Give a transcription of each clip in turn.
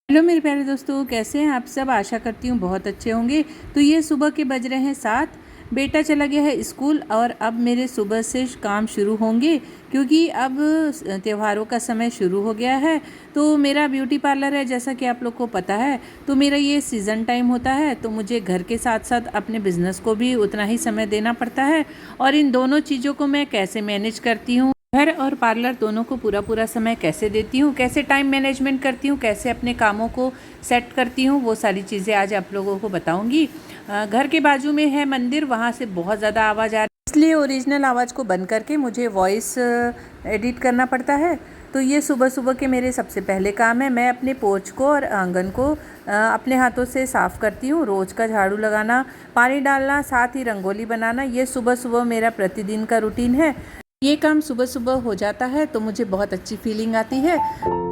Hello मेरे प्यारे दोस्तों, कैसे हैं आप सब। आशा करती हूँ बहुत अच्छे होंगे। तो ये सुबह के बज रहे हैं 7। बेटा चला गया है स्कूल और अब मेरे सुबह से काम शुरू होंगे क्योंकि अब त्योहारों का समय शुरू हो गया है। तो मेरा ब्यूटी पार्लर है, जैसा कि आप लोग को पता है। तो मेरा ये सीज़न टाइम होता है, तो मुझे घर के साथ साथ अपने बिज़नेस को भी उतना ही समय देना पड़ता है। और इन दोनों चीज़ों को मैं कैसे मैनेज करती हूँ, घर और पार्लर दोनों को पूरा पूरा समय कैसे देती हूँ, कैसे टाइम मैनेजमेंट करती हूँ, कैसे अपने कामों को सेट करती हूँ, वो सारी चीज़ें आज आप लोगों को बताऊँगी। घर के बाजू में है मंदिर, वहाँ से बहुत ज़्यादा आवाज़ आ रही है, इसलिए ओरिजिनल आवाज़ को बंद करके मुझे वॉइस एडिट करना पड़ता है। तो ये सुबह सुबह के मेरे सबसे पहले काम है। मैं अपने पोर्च को और आंगन को अपने हाथों से साफ़ करती हूँ। रोज़ का झाड़ू लगाना, पानी डालना, साथ ही रंगोली बनाना, ये सुबह सुबह मेरा प्रतिदिन का रूटीन है। ये काम सुबह सुबह हो जाता है तो मुझे बहुत अच्छी फीलिंग आती है। अब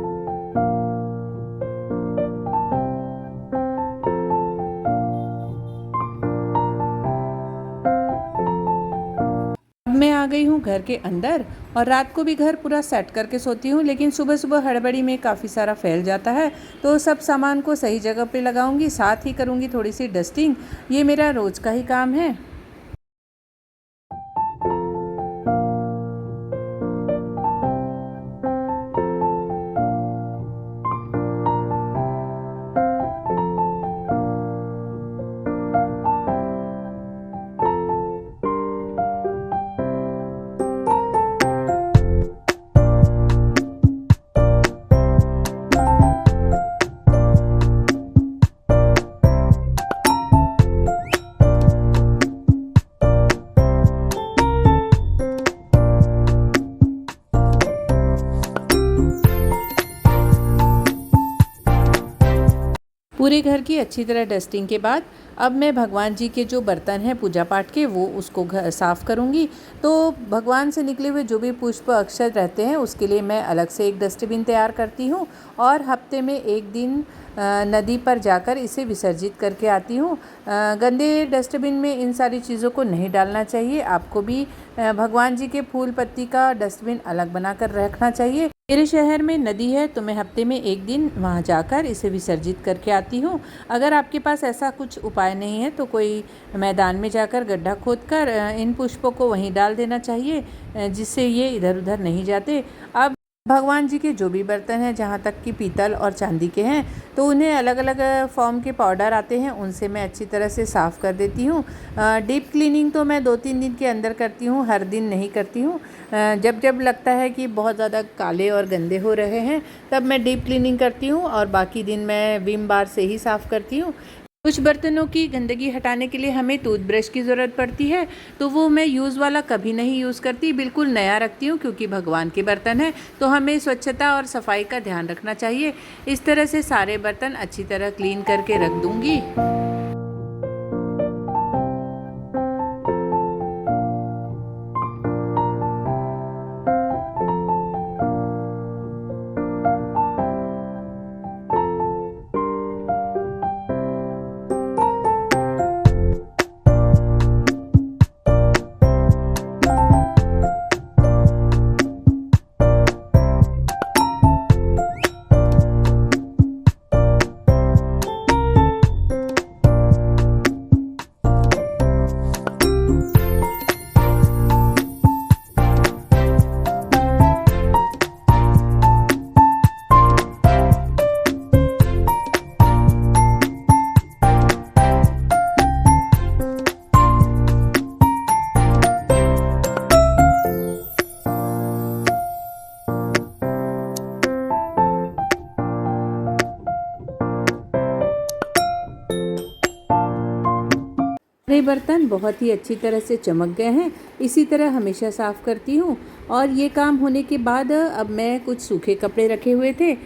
मैं आ गई हूँ घर के अंदर और रात को भी घर पूरा सेट करके सोती हूँ, लेकिन सुबह सुबह हड़बड़ी में काफ़ी सारा फैल जाता है। तो सब सामान को सही जगह पे लगाऊंगी, साथ ही करूँगी थोड़ी सी डस्टिंग। ये मेरा रोज़ का ही काम है। पूरे घर की अच्छी तरह डस्टिंग के बाद अब मैं भगवान जी के जो बर्तन हैं पूजा पाठ के, वो उसको साफ़ करूँगी। तो भगवान से निकले हुए जो भी पुष्प अक्षत रहते हैं उसके लिए मैं अलग से एक डस्टबिन तैयार करती हूँ और हफ्ते में एक दिन नदी पर जाकर इसे विसर्जित करके आती हूँ। गंदे डस्टबिन में इन सारी चीज़ों को नहीं डालना चाहिए। आपको भी भगवान जी के फूल पत्ती का डस्टबिन अलग बनाकर रखना चाहिए। मेरे शहर में नदी है तो मैं हफ्ते में एक दिन वहाँ जाकर इसे विसर्जित करके आती हूँ। अगर आपके पास ऐसा कुछ उपाय नहीं है तो कोई मैदान में जाकर गड्ढा खोदकर इन पुष्पों को वहीं डाल देना चाहिए, जिससे ये इधर उधर नहीं जाते। अब भगवान जी के जो भी बर्तन हैं, जहाँ तक कि पीतल और चांदी के हैं, तो उन्हें अलग अलग फॉर्म के पाउडर आते हैं, उनसे मैं अच्छी तरह से साफ़ कर देती हूँ। डीप क्लीनिंग तो मैं 2-3 दिन के अंदर करती हूँ, हर दिन नहीं करती हूँ। जब जब लगता है कि बहुत ज़्यादा काले और गंदे हो रहे हैं तब मैं डीप क्लीनिंग करती हूँ और बाकी दिन मैं विम बार से ही साफ़ करती हूँ। कुछ बर्तनों की गंदगी हटाने के लिए हमें टूथब्रश की ज़रूरत पड़ती है, तो वो मैं यूज़ वाला कभी नहीं यूज़ करती, बिल्कुल नया रखती हूँ, क्योंकि भगवान के बर्तन हैं तो हमें स्वच्छता और सफाई का ध्यान रखना चाहिए। इस तरह से सारे बर्तन अच्छी तरह क्लीन करके रख दूँगी। सारे बर्तन बहुत ही अच्छी तरह से चमक गए हैं। इसी तरह हमेशा साफ़ करती हूँ। और ये काम होने के बाद अब मैं कुछ सूखे कपड़े रखे हुए थे,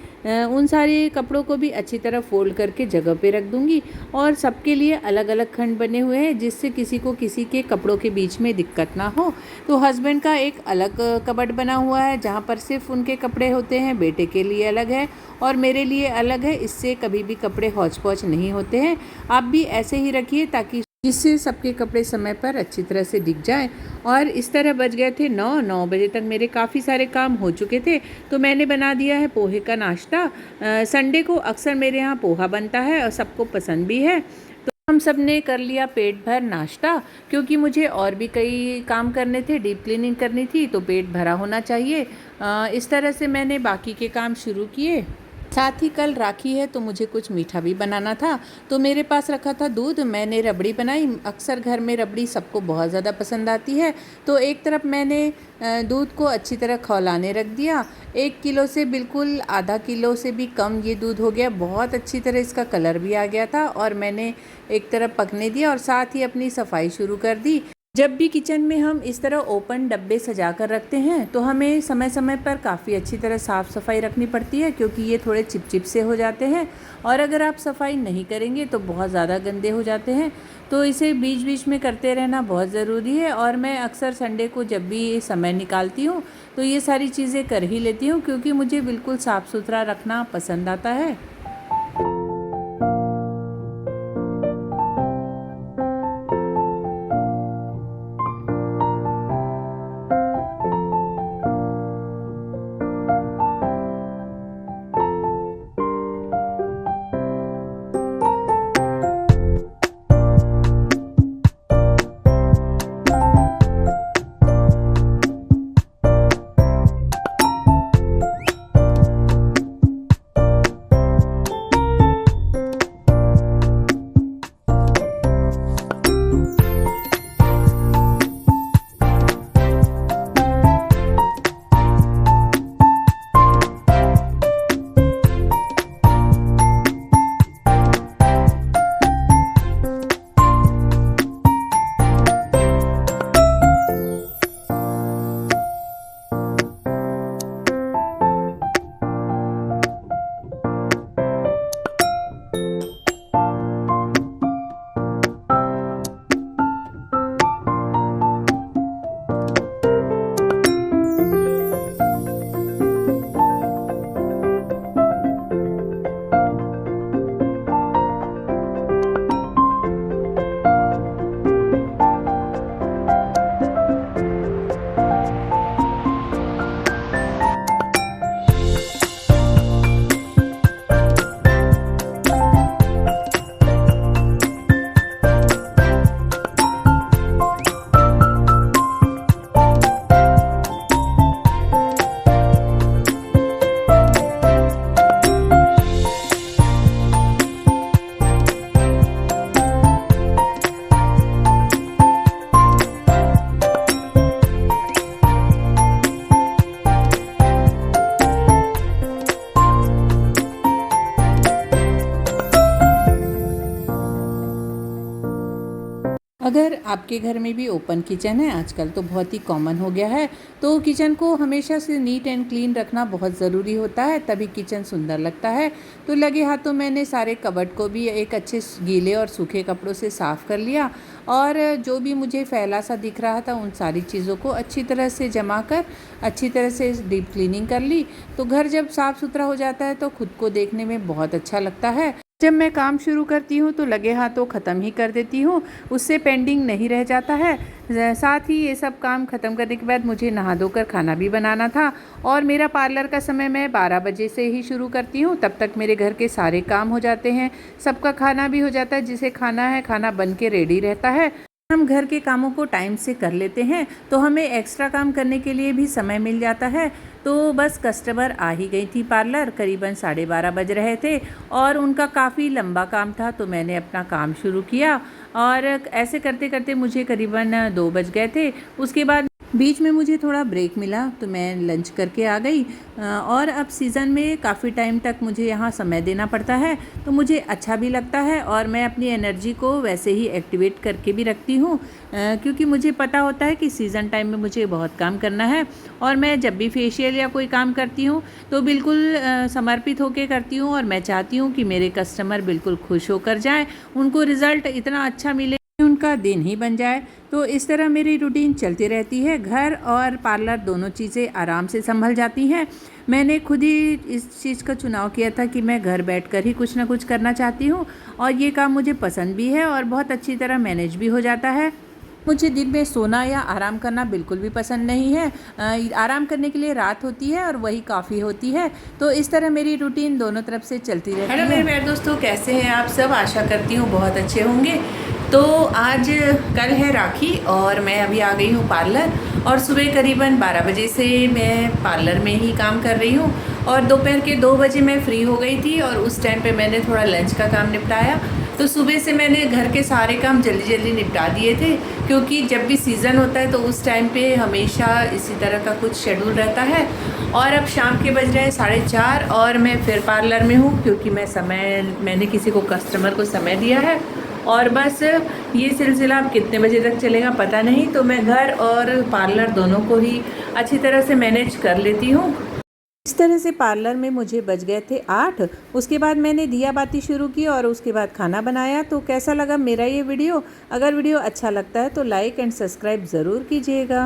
उन सारे कपड़ों को भी अच्छी तरह फोल्ड करके जगह पे रख दूँगी। और सबके लिए अलग अलग खंड बने हुए हैं, जिससे किसी को किसी के कपड़ों के बीच में दिक्कत ना हो। तो हस्बैंड का एक अलग कबर्ड बना हुआ है, जहाँ पर सिर्फ उनके कपड़े होते हैं, बेटे के लिए अलग है और मेरे लिए अलग है। इससे कभी भी कपड़े हौच पौच नहीं होते हैं। आप भी ऐसे ही रखिए ताकि जिससे सबके कपड़े समय पर अच्छी तरह से दिख जाए। और इस तरह बज गए थे 9 बजे तक मेरे काफ़ी सारे काम हो चुके थे। तो मैंने बना दिया है पोहे का नाश्ता। संडे को अक्सर मेरे यहाँ पोहा बनता है और सबको पसंद भी है। तो हम सब ने कर लिया पेट भर नाश्ता, क्योंकि मुझे और भी कई काम करने थे, डीप क्लीनिंग करनी थी, तो पेट भरा होना चाहिए। इस तरह से मैंने बाकी के काम शुरू किए। साथ ही कल राखी है तो मुझे कुछ मीठा भी बनाना था। तो मेरे पास रखा था दूध, मैंने रबड़ी बनाई। अक्सर घर में रबड़ी सबको बहुत ज़्यादा पसंद आती है। तो एक तरफ मैंने दूध को अच्छी तरह खौलाने रख दिया। 1 किलो से बिल्कुल आधा किलो से भी कम ये दूध हो गया। बहुत अच्छी तरह इसका कलर भी आ गया था और मैंने एक तरफ पकने दिया और साथ ही अपनी सफाई शुरू कर दी। जब भी किचन में हम इस तरह ओपन डब्बे सजा कर रखते हैं तो हमें समय समय पर काफ़ी अच्छी तरह साफ़ सफाई रखनी पड़ती है, क्योंकि ये थोड़े चिपचिप से हो जाते हैं और अगर आप सफाई नहीं करेंगे तो बहुत ज़्यादा गंदे हो जाते हैं। तो इसे बीच बीच में करते रहना बहुत ज़रूरी है। और मैं अक्सर संडे को जब भी समय निकालती हूँ तो ये सारी चीज़ें कर ही लेती हूँ, क्योंकि मुझे बिल्कुल साफ़ सुथरा रखना पसंद आता है। अगर आपके घर में भी ओपन किचन है, आजकल तो बहुत ही कॉमन हो गया है, तो किचन को हमेशा से नीट एंड क्लीन रखना बहुत ज़रूरी होता है, तभी किचन सुंदर लगता है। तो लगे हाथों मैंने सारे कबर्ड को भी एक अच्छे गीले और सूखे कपड़ों से साफ़ कर लिया और जो भी मुझे फैला सा दिख रहा था उन सारी चीज़ों को अच्छी तरह से जमा कर अच्छी तरह से डीप क्लीनिंग कर ली। तो घर जब साफ़ सुथरा हो जाता है तो खुद को देखने में बहुत अच्छा लगता है। जब मैं काम शुरू करती हूँ तो लगे हाथों ख़त्म ही कर देती हूँ, उससे पेंडिंग नहीं रह जाता है। साथ ही ये सब काम ख़त्म करने के बाद मुझे नहा धोकर खाना भी बनाना था और मेरा पार्लर का समय मैं 12 बजे से ही शुरू करती हूँ। तब तक मेरे घर के सारे काम हो जाते हैं, सबका खाना भी हो जाता है, जिसे खाना है खाना बन के रेडी रहता है। हम घर के कामों को टाइम से कर लेते हैं तो हमें एक्स्ट्रा काम करने के लिए भी समय मिल जाता है। तो बस कस्टमर आ ही गई थी पार्लर, करीबन 12:30 बज रहे थे और उनका काफ़ी लंबा काम था, तो मैंने अपना काम शुरू किया और ऐसे करते करते मुझे करीबन 2 बज गए थे। उसके बाद बीच में मुझे थोड़ा ब्रेक मिला तो मैं लंच करके आ गई और अब सीज़न में काफ़ी टाइम तक मुझे यहाँ समय देना पड़ता है, तो मुझे अच्छा भी लगता है और मैं अपनी एनर्जी को वैसे ही एक्टिवेट करके भी रखती हूँ, क्योंकि मुझे पता होता है कि सीज़न टाइम में मुझे बहुत काम करना है। और मैं जब भी फेशियल या कोई काम करती हूँ तो बिल्कुल समर्पित होकर करती हूँ और मैं चाहती हूँ कि मेरे कस्टमर बिल्कुल खुश होकर जाएँ, उनको रिज़ल्ट इतना अच्छा मिले, उनका दिन ही बन जाए। तो इस तरह मेरी रूटीन चलती रहती है, घर और पार्लर दोनों चीज़ें आराम से संभल जाती हैं। मैंने खुद ही इस चीज़ का चुनाव किया था कि मैं घर बैठकर ही कुछ ना कुछ करना चाहती हूँ और ये काम मुझे पसंद भी है और बहुत अच्छी तरह मैनेज भी हो जाता है। मुझे दिन में सोना या आराम करना बिल्कुल भी पसंद नहीं है। आराम करने के लिए रात होती है और वही काफ़ी होती है। तो इस तरह मेरी रूटीन दोनों तरफ से चलती रहती है। हेलो मेरे प्यारे दोस्तों, कैसे हैं आप सब? आशा करती हूँ बहुत अच्छे होंगे। तो आज कल है राखी और मैं अभी आ गई हूँ पार्लर और सुबह करीबन 12 बजे से मैं पार्लर में ही काम कर रही हूँ और दोपहर के 2 बजे मैं फ्री हो गई थी और उस टाइम पे मैंने थोड़ा लंच का काम निपटाया। तो सुबह से मैंने घर के सारे काम जल्दी जल्दी निपटा दिए थे, क्योंकि जब भी सीज़न होता है तो उस टाइम पे हमेशा इसी तरह का कुछ शेड्यूल रहता है। और अब शाम के बज रहे हैं 4:30 और मैं फिर पार्लर में हूँ, क्योंकि मैंने किसी को कस्टमर को समय दिया है और बस ये सिलसिला अब कितने बजे तक चलेगा पता नहीं। तो मैं घर और पार्लर दोनों को ही अच्छी तरह से मैनेज कर लेती हूँ। इस तरह से पार्लर में मुझे बज गए थे 8। उसके बाद मैंने दिया बाती शुरू की और उसके बाद खाना बनाया। तो कैसा लगा मेरा ये वीडियो? अगर वीडियो अच्छा लगता है तो लाइक एंड सब्सक्राइब ज़रूर कीजिएगा।